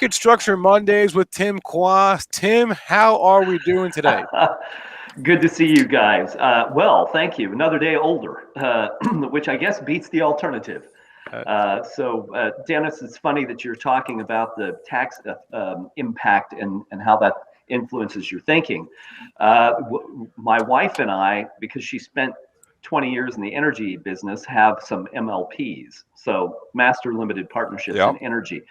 Market Structure Mondays with Tim Quas. Tim, how are we doing today? Good to see you guys. Well, thank you. Another day older, which I guess beats the alternative. Dennis, it's funny that you're talking about the tax impact and how that influences your thinking. My wife and I, because she spent 20 years in the energy business, have some MLPs, so Master Limited Partnerships in energy.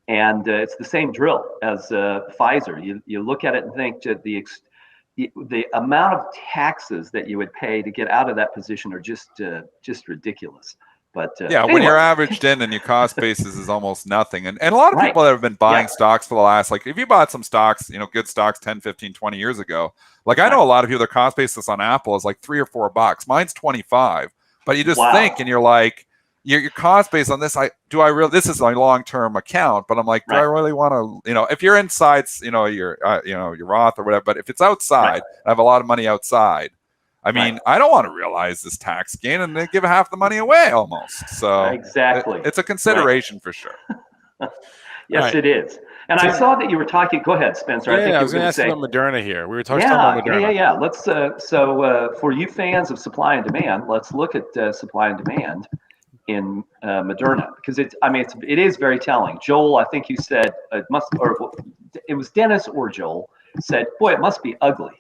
And it's the same drill as Pfizer. You look at it and think that the amount of taxes that you would pay to get out of that position are just ridiculous. But anyway. When you're averaged in and your cost basis is almost nothing. And a lot of people that have been buying stocks for the last, like if you bought some stocks, good stocks 10, 15, 20 years ago, like I know a lot of people, their cost basis on Apple is like $3 or $4. Mine's 25. But you just think and you're like, your cost base on this, this is my long-term account, but I'm like, do I really want to, if you're inside, your Roth or whatever, but if it's outside, I have a lot of money outside. I mean, I don't want to realize this tax gain and then give half the money away almost. So exactly, it's a consideration for sure. Yes, it is. And I saw that you were talking. Go ahead, Spencer. I was going to ask about Moderna here. We were talking about Moderna. Yeah. Let's. For you fans of supply and demand, let's look at supply and demand in Moderna, because it is very telling. Joel, I think you said it was Dennis or Joel said, "Boy, it must be ugly."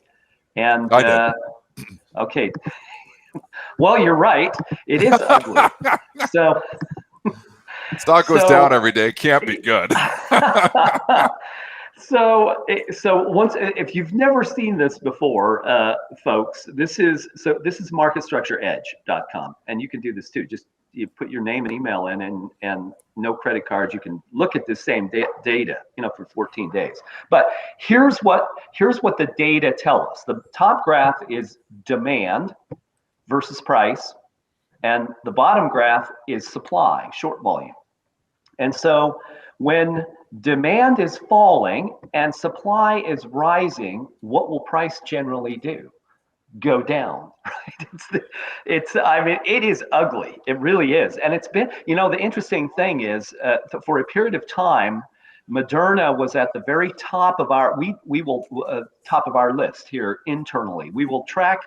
And I did. Okay, well, you're right. It is ugly. So stock goes down every day. Can't be good. So if you've never seen this before, folks, this is marketstructureedge.com, and you can do this too. Just you put your name and email in, and no credit cards. You can look at the same data, for 14 days. But here's what the data tell us. The top graph is demand versus price, and the bottom graph is supply, short volume. And so when demand is falling and supply is rising, what will price generally do? Go down, right? It is ugly. It really is. And it's been, the interesting thing is for a period of time, Moderna was at the very top of our, top of our list here internally. We will track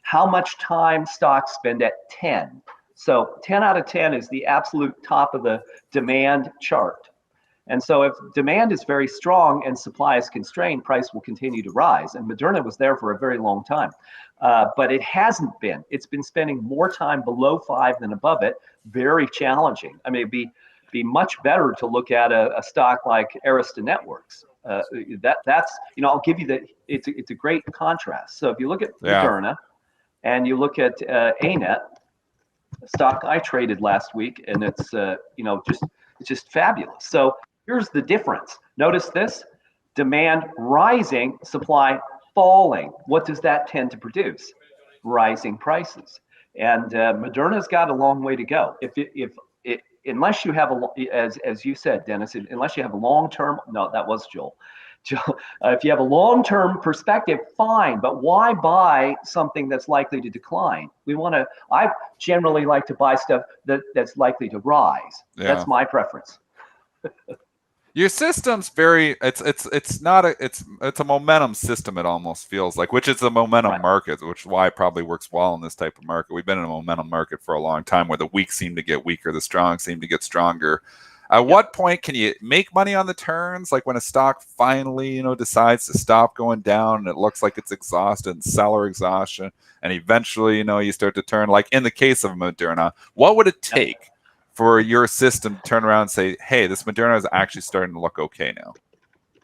how much time stocks spend at 10. So 10 out of 10 is the absolute top of the demand chart. And so if demand is very strong and supply is constrained, price will continue to rise. And Moderna was there for a very long time. But it hasn't been. It's been spending more time below 5 than above it. Very challenging. It'd be much better to look at a stock like Arista Networks. That's I'll give you it's a great contrast. So if you look at Moderna and you look at ANET, stock I traded last week, and it's just fabulous. So here's the difference. Notice this: demand rising, supply falling. What does that tend to produce? Rising prices. And Moderna's got a long way to go. Unless you have as you said, Dennis, unless you have a long-term, no, that was Joel. If you have a long-term perspective, fine, but why buy something that's likely to decline? I generally like to buy stuff that's likely to rise. Yeah. That's my preference. Your system's it's a momentum system, it almost feels like, which is a momentum market, which is why it probably works well in this type of market. We've been in a momentum market for a long time where the weak seem to get weaker, the strong seem to get stronger. At what point can you make money on the turns? Like when a stock finally, decides to stop going down and it looks like it's exhausted and seller exhaustion, and eventually, you start to turn, like in the case of Moderna, what would it take for your system to turn around and say, hey, this Moderna is actually starting to look okay now?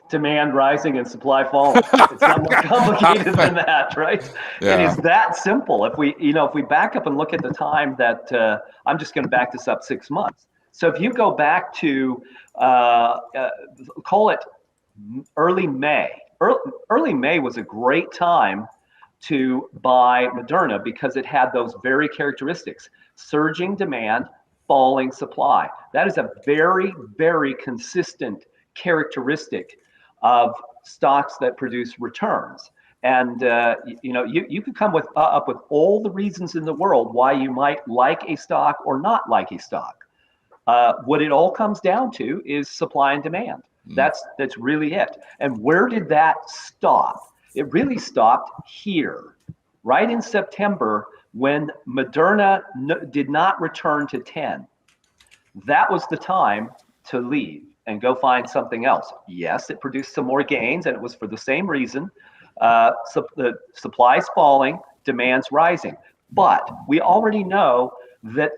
Demand rising and supply falling. It's not more complicated than that, right? Yeah. It is that simple. If we back up and look at the time that I'm just going to back this up 6 months. So if you go back to call it early May. Early May was a great time to buy Moderna because it had those very characteristics: surging demand, falling supply. That is a very, very consistent characteristic of stocks that produce returns. And you can come up with all the reasons in the world why you might like a stock or not like a stock. What it all comes down to is supply and demand. That's really it. And where did that stop? It really stopped here, right in September when Moderna did not return to 10. That was the time to leave and go find something else. Yes, it produced some more gains, and it was for the same reason. So the supply's falling, demand's rising. But we already know that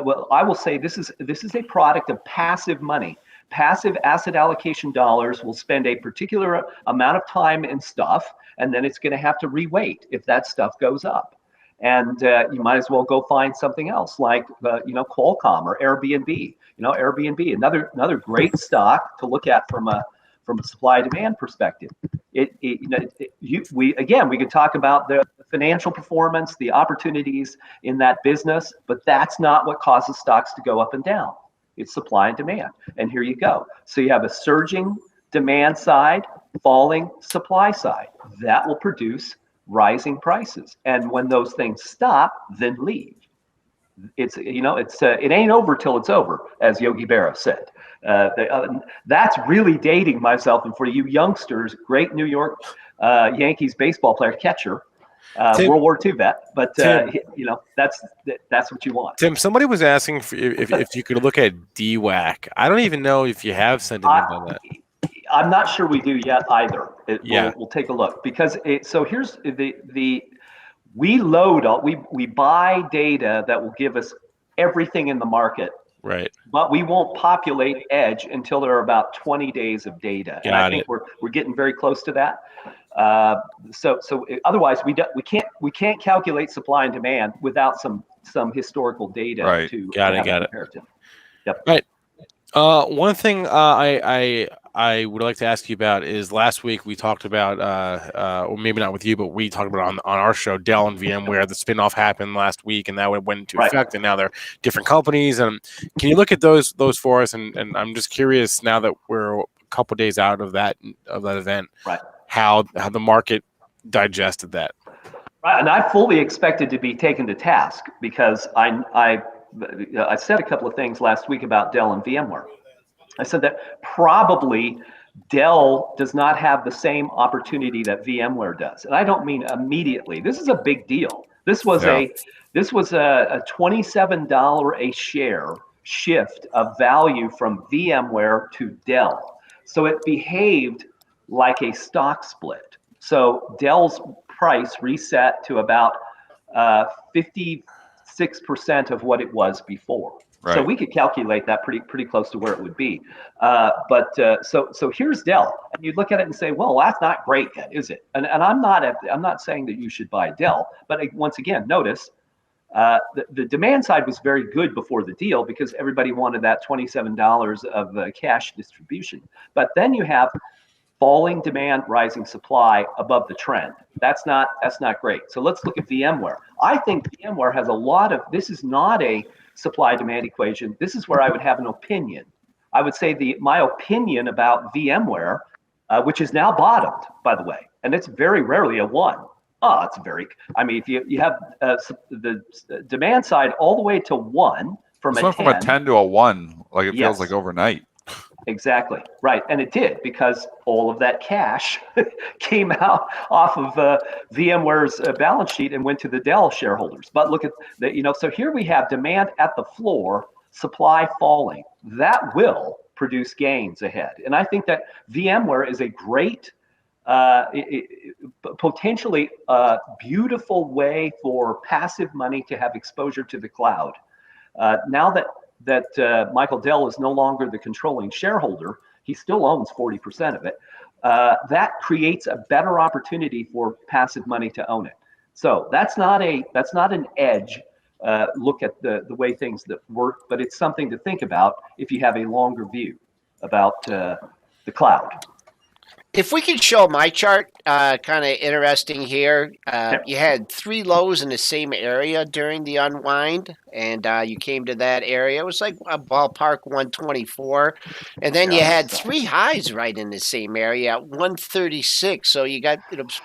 well, I will say this is a product of passive money. Passive asset allocation dollars will spend a particular amount of time in stuff, and then it's going to have to reweight if that stuff goes up. And you might as well go find something else like Qualcomm or Airbnb. Airbnb, another great stock to look at from a supply demand perspective. We could talk about the financial performance, the opportunities in that business, but that's not what causes stocks to go up and down. It's supply and demand. And here you go. So you have a surging demand side, falling supply side. That will produce rising prices. And when those things stop, then leave. It ain't over till it's over, as Yogi Berra said. That's really dating myself. And for you youngsters, great New York Yankees baseball player, catcher, World War II vet. But that's what you want. Tim, somebody was asking if you could look at DWAC. I don't even know if you have sentiment on that. I'm not sure we do yet either. We'll take a look because so here's we buy data that will give us everything in the market. Right. But we won't populate Edge until there are about 20 days of data. And I think we're getting very close to that. So otherwise we can't calculate supply and demand without some historical data right. to got have it. comparative. Yep. Right. One thing I would like to ask you about is last week we talked about, or maybe not with you, but we talked about on our show, Dell and VMware. The spinoff happened last week, and that went into effect, and now they're different companies. And can you look at those for us? And I'm just curious now that we're a couple of days out of that event, right? How the market digested that. Right, and I fully expected to be taken to task because I said a couple of things last week about Dell and VMware. I said that probably Dell does not have the same opportunity that VMware does. And I don't mean immediately. This is a big deal. This was a $27 a share shift of value from VMware to Dell. So it behaved like a stock split. So Dell's price reset to about 56% of what it was before. Right. So we could calculate that pretty close to where it would be. So here's Dell, and you look at it and say, well, that's not great yet, is it? And I'm not saying that you should buy Dell, but once again, notice the demand side was very good before the deal because everybody wanted that $27 of cash distribution. But then you have falling demand, rising supply above the trend. That's not great. So let's look at VMware. I think VMware has a lot of. This is not a supply demand equation. This is where I would have an opinion. I would say my opinion about VMware, which is now bottomed, by the way, and it's very rarely a 1. If you have the demand side all the way to 1 from a 10. From a 10 to a 1, like it feels like overnight. Exactly, right. And it did because all of that cash came out off of VMware's balance sheet and went to the Dell shareholders. But look at so here we have demand at the floor, supply falling. That will produce gains ahead. And I think that VMware is a great, potentially beautiful way for passive money to have exposure to the cloud. Now that Michael Dell is no longer the controlling shareholder, he still owns 40% of it. That creates a better opportunity for passive money to own it. So that's not an edge look at the way things that work, but it's something to think about if you have a longer view about the cloud. If we could show my chart, kind of interesting here. You had 3 lows in the same area during the unwind, and you came to that area. It was like a ballpark 124, and then you had 3 highs right in the same area at 136. So you got,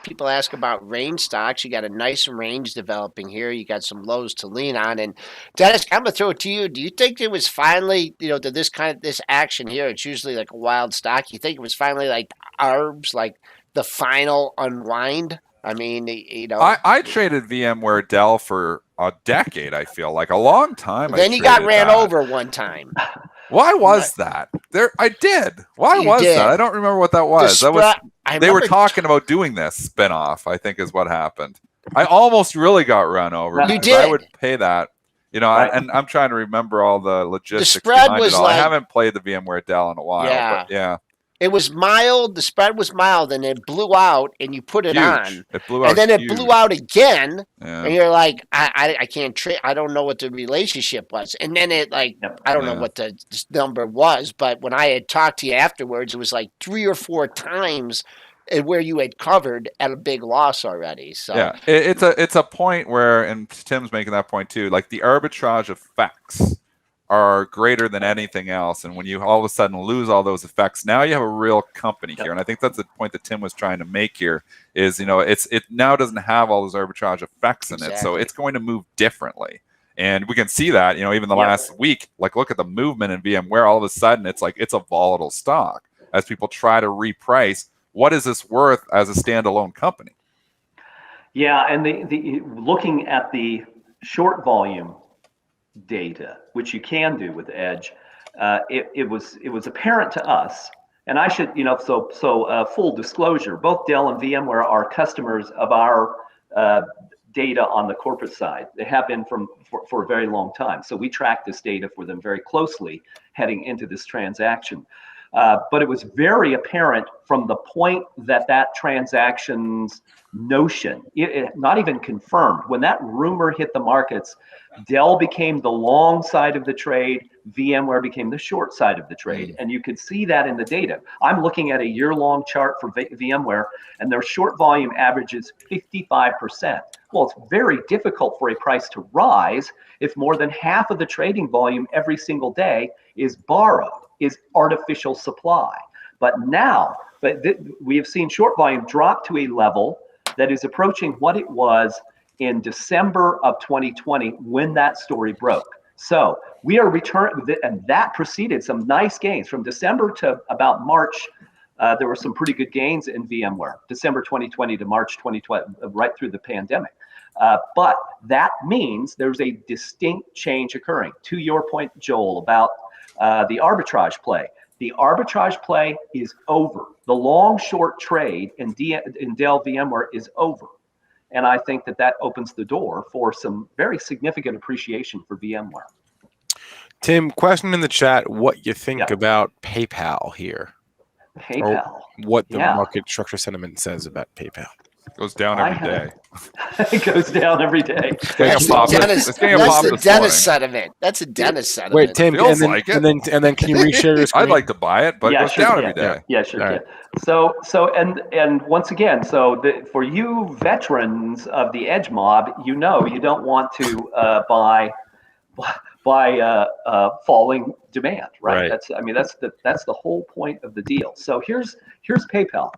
people ask about range stocks. You got a nice range developing here. You got some lows to lean on. And Dennis, I'm gonna throw it to you. Do you think it was finally, to this action here? It's usually like a wild stock. You think it was finally like ARBs, like the final unwind? I mean, I traded VMware Dell for a decade. I feel like a long time. Then you got ran over one time. Why was that? I did. Why was that? I don't remember what that was. They were talking about doing this spinoff, I think is what happened. I almost really got run over. You did. I would pay that. And I'm trying to remember all the logistics. The spread was I haven't played the VMware Dell in a while. Yeah. But yeah. It was mild. The spread was mild, and it blew out, and you put it on. It blew out, and then it blew out again, yeah. And you're like, I can't trade. I don't know what the relationship was. And then it I don't know what the number was, but when I had talked to you afterwards, it was like 3 or 4 times where you had covered at a big loss already. So yeah, it's a point where, and Tim's making that point too. Like the arbitrage effects are greater than anything else, and when you all of a sudden lose all those effects, now you have a real company here. And I think that's the point that Tim was trying to make here. Is it now doesn't have all those arbitrage effects in it, so it's going to move differently. And we can see that, even the last week. Like, look at the movement in VMware. All of a sudden, it's like it's a volatile stock as people try to reprice. What is this worth as a standalone company? Yeah, and the looking at the short volume data, which you can do with Edge, it was apparent to us, and I should, full disclosure, both Dell and VMware are customers of our data on the corporate side. They have been for a very long time, so we track this data for them very closely heading into this transaction. But it was very apparent from the point that transaction's notion, not even confirmed, when that rumor hit the markets, Dell became the long side of the trade, VMware became the short side of the trade. And you could see that in the data. I'm looking at a year-long chart for VMware, and their short volume averages 55%. Well, it's very difficult for a price to rise if more than half of the trading volume every single day is borrowed, is artificial supply. But now, we have seen short volume drop to a level that is approaching what it was in December of 2020 when that story broke. So we are returning, and that preceded some nice gains from December to about March. There were some pretty good gains in VMware, December 2020 to March 2020, right through the pandemic. But that means there's a distinct change occurring. To your point, Joel, about the arbitrage play. The arbitrage play is over. The long-short trade in Dell VMware is over. And I think that opens the door for some very significant appreciation for VMware. Tim, question in the chat, what you think about PayPal here? PayPal. Or what the market structure sentiment says about PayPal. It goes down every day. It goes down every day. That's the Dennis sentiment. That's a Dennis sentiment. Wait, Tim, and then can you reshare your screen? I'd like to buy it, but it goes down every day. Yeah, sure. Right. So and once again, for you veterans of the Edge mob, you don't want to buy falling demand, right? That's the whole point of the deal. So here's PayPal.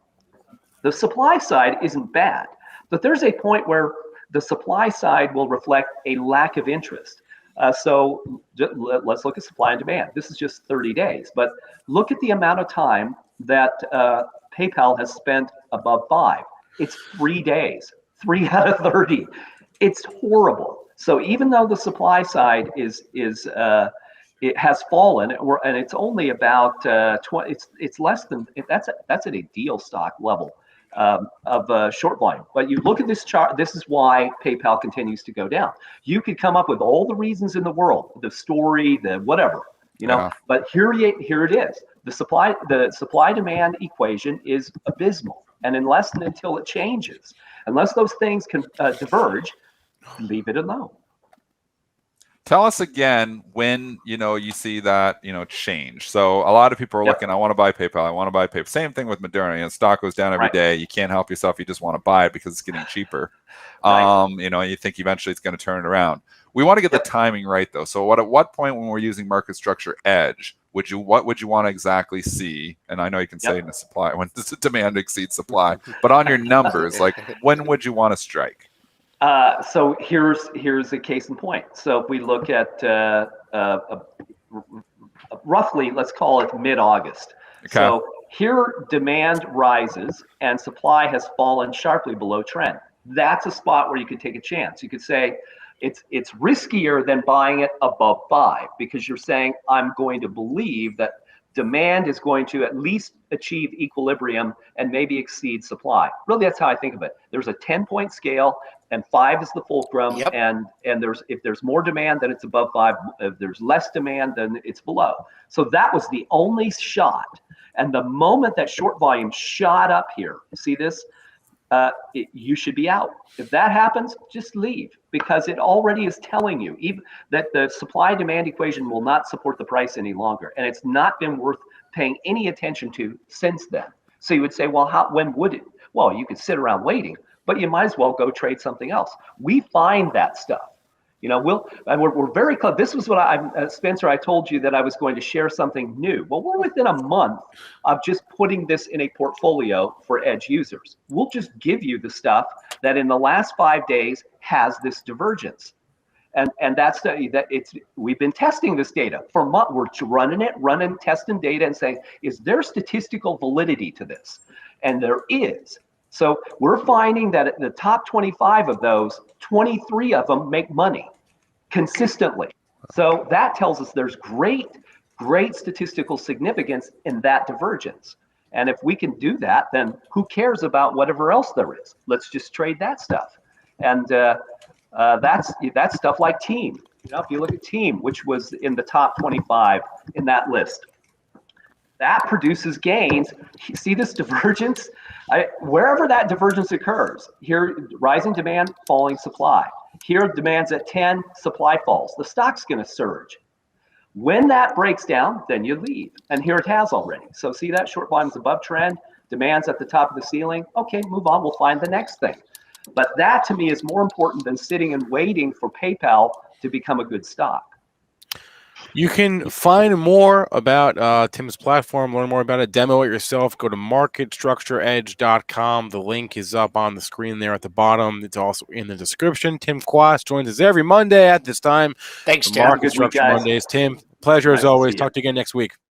The supply side isn't bad, but there's a point where the supply side will reflect a lack of interest. So let's look at supply and demand. This is just 30 days, but look at the amount of time that PayPal has spent above 5. It's 3 days, 3 out of 30. It's horrible. So even though the supply side it has fallen, and it's only about 20. It's less than that's at a deal stock level of short volume. But you look at this chart. This is why PayPal continues to go down. You could come up with all the reasons in the world, the story, the whatever, But here it is. The supply demand equation is abysmal, and unless and until it changes, unless those things can diverge, leave it alone. Tell us again when you see that change. So a lot of people are Yep. looking. I want to buy PayPal. I want to buy PayPal. Same thing with Moderna. Stock goes down every Right. day. You can't help yourself. You just want to buy it because it's getting cheaper. Right. You think eventually it's going to turn it around. We want to get Yep. the timing right though. So at what point when we're using market structure edge what would you want to exactly see? And I know you can say in the supply when demand exceeds supply, but on your numbers, like when would you want to strike? So here's a case in point. So if we look at roughly, let's call it mid-August. Okay. So here demand rises and supply has fallen sharply below trend. That's a spot where you could take a chance. You could say it's riskier than buying it above 5 because you're saying I'm going to believe that demand is going to at least achieve equilibrium and maybe exceed supply. Really, that's how I think of it. There's a 10-point scale, and 5 is the fulcrum. Yep. And if there's more demand, then it's above 5. If there's less demand, then it's below. So that was the only shot. And the moment that short volume shot up here, see this? You should be out. If that happens, just leave because it already is telling you even that the supply demand equation will not support the price any longer. And it's not been worth paying any attention to since then. So you would say, well, when would it? Well, you could sit around waiting, but you might as well go trade something else. We find that stuff. We're very close. This was what Spencer, I told you that I was going to share something new. Well, we're within a month of just putting this in a portfolio for edge users. We'll just give you the stuff that in the last 5 days has this divergence. And we've been testing this data for months. We're running testing data and saying, is there statistical validity to this? And there is. So we're finding that at the top 25 of those, 23 of them make money consistently. So that tells us there's great statistical significance in that divergence. And if we can do that, then who cares about whatever else there is? Let's just trade that stuff. And that's stuff like Team. If you look at Team, which was in the top 25 in that list, that produces gains. See this divergence? Wherever that divergence occurs, here rising demand, falling supply. Here demand's at 10, supply falls. The stock's going to surge. When that breaks down, then you leave. And here it has already. So see that short volume's above trend, demand's at the top of the ceiling. Okay, move on, we'll find the next thing. But that to me is more important than sitting and waiting for PayPal to become a good stock. You can find more about Tim's platform, learn more about it, demo it yourself. Go to marketstructureedge.com. The link is up on the screen there at the bottom. It's also in the description. Tim Quast joins us every Monday at this time. Thanks, Tim. Market Structure Mondays. Tim, pleasure as always. Talk to you again next week.